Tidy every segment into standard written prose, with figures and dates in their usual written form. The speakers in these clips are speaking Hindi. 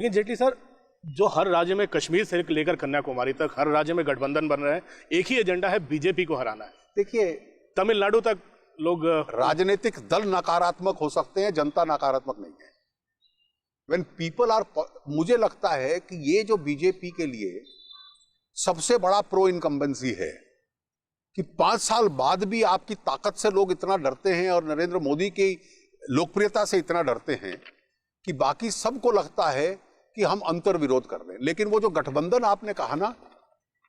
लेकिन जेटली सर, जो हर राज्य में कश्मीर से लेकर कन्याकुमारी तक हर राज्य में गठबंधन बन रहे हैं, एक ही एजेंडा है, बीजेपी को हराना है। देखिए, तमिलनाडु तक लोग राजनीतिक दल नकारात्मक हो सकते हैं, जनता नकारात्मक नहीं है। When people are, मुझे लगता है कि ये जो बीजेपी के लिए सबसे बड़ा प्रो इनकम्बेंसी है कि 5 साल बाद भी आपकी ताकत से लोग इतना डरते हैं और नरेंद्र मोदी की लोकप्रियता से इतना डरते हैं कि बाकी सबको लगता है कि हम अंतर विरोध कर रहे हैं। लेकिन वो जो गठबंधन आपने कहा ना,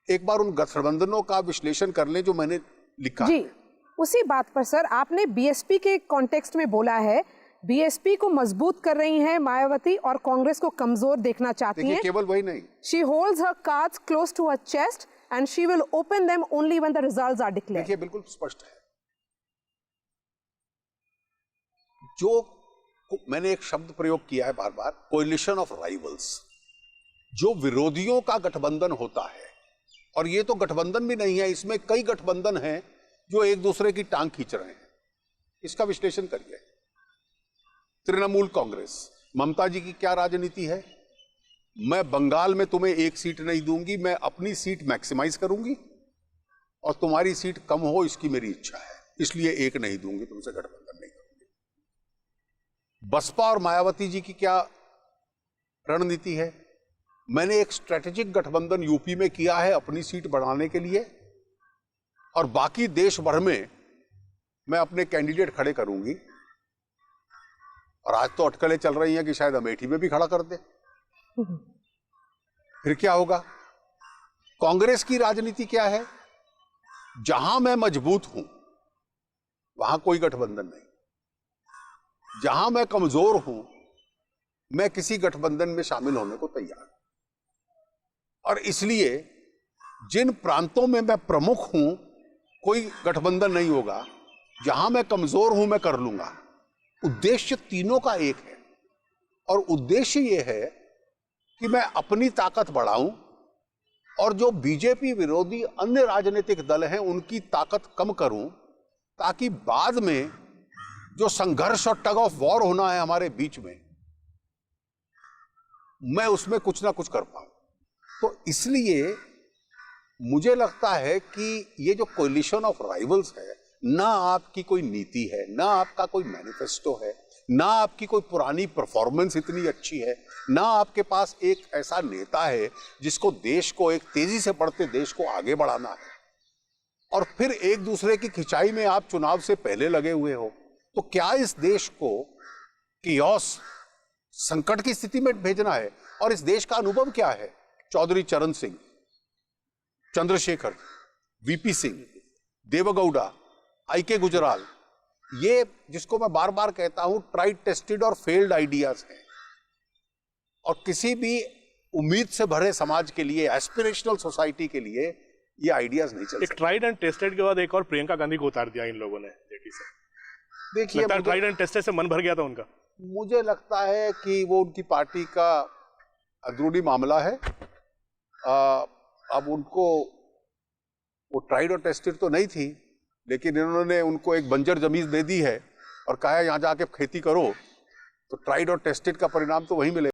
एक बार उन गठबंधनों का विश्लेषण कर लें जो मैंने लिखा जी, है। उसी बात पर सर, आपने बीएसपी के कॉन्टेक्स्ट में बोला है बीएसपी को मजबूत कर रही हैं मायावती और कांग्रेस को कमजोर देखना चाहती हैं। केवल वही नहीं, she holds her cards close to her chest and she will open them only when the results are declared. देखिए, बिल्कुल स्पष्ट है। जो मैंने एक शब्द प्रयोग किया है बार बार, कोएलिशन ऑफ राइवल्स, जो विरोधियों का गठबंधन होता है। और ये तो गठबंधन भी नहीं है, इसमें कई गठबंधन हैं जो एक दूसरे की टांग खींच रहे हैं। इसका विश्लेषण करिए। तृणमूल कांग्रेस, ममता जी की क्या राजनीति है? मैं बंगाल में तुम्हें एक सीट नहीं दूंगी, मैं अपनी सीट मैक्सिमाइज करूंगी और तुम्हारी सीट कम हो इसकी मेरी इच्छा है, इसलिए एक नहीं दूंगी, तुमसे गठबंधन नहीं करूंगी। बसपा और मायावती जी की क्या रणनीति है? मैंने एक स्ट्रेटेजिक गठबंधन यूपी में किया है अपनी सीट बढ़ाने के लिए, और बाकी देश भर में मैं अपने कैंडिडेट खड़े करूंगी। और आज तो अटकलें चल रही हैं कि शायद अमेठी में भी खड़ा कर दे। फिर क्या होगा? कांग्रेस की राजनीति क्या है? जहां मैं मजबूत हूं वहां कोई गठबंधन नहीं, जहां मैं कमजोर हूं मैं किसी गठबंधन में शामिल होने को तैयार हूं। और इसलिए जिन प्रांतों में मैं प्रमुख हूं कोई गठबंधन नहीं होगा, जहां मैं कमजोर हूं मैं कर लूंगा। उद्देश्य तीनों का एक है, और उद्देश्य यह है कि मैं अपनी ताकत बढ़ाऊं और जो बीजेपी विरोधी अन्य राजनीतिक दल हैं उनकी ताकत कम करूं, ताकि बाद में जो संघर्ष और टग ऑफ वॉर होना है हमारे बीच में, मैं उसमें कुछ ना कुछ कर पाऊं। तो इसलिए मुझे लगता है कि ये जो कोएलिशन ऑफ राइवल्स है, ना आपकी कोई नीति है, ना आपका कोई मैनिफेस्टो है, ना आपकी कोई पुरानी परफॉर्मेंस इतनी अच्छी है, ना आपके पास एक ऐसा नेता है जिसको देश को, एक तेजी से बढ़ते देश को आगे बढ़ाना है, और फिर एक दूसरे की खिंचाई में आप चुनाव से पहले लगे हुए हो। तो क्या इस देश को कियोस, संकट की स्थिति में भेजना है? और इस देश का अनुभव क्या है? चौधरी चरण सिंह, चंद्रशेखर, वीपी सिंह, देवगौड़ा, आई.के. गुजराल, ये जिसको मैं बार बार कहता हूं ट्राइड टेस्टेड और फेल्ड आइडियाज हैं, और किसी भी उम्मीद से भरे समाज के लिए, एस्पिरेशनल सोसाइटी के लिए ये आइडियाज नहीं चल। एक ट्राइड एंड टेस्टेड के बाद एक और प्रियंका गांधी को उतार दिया इन लोगों ने जेटली सर। देखिए, ट्राइड एंड टेस्टेड से मन भर गया था उनका। मुझे लगता है कि वो उनकी पार्टी का अंदरूनी मामला है। अब उनको वो ट्राइड और टेस्टेड तो नहीं थी, लेकिन इन्होंने उनको एक बंजर जमीन दे दी है और कहा है यहां जाके खेती करो, तो ट्राइड और टेस्टेड का परिणाम तो वही मिलेगा।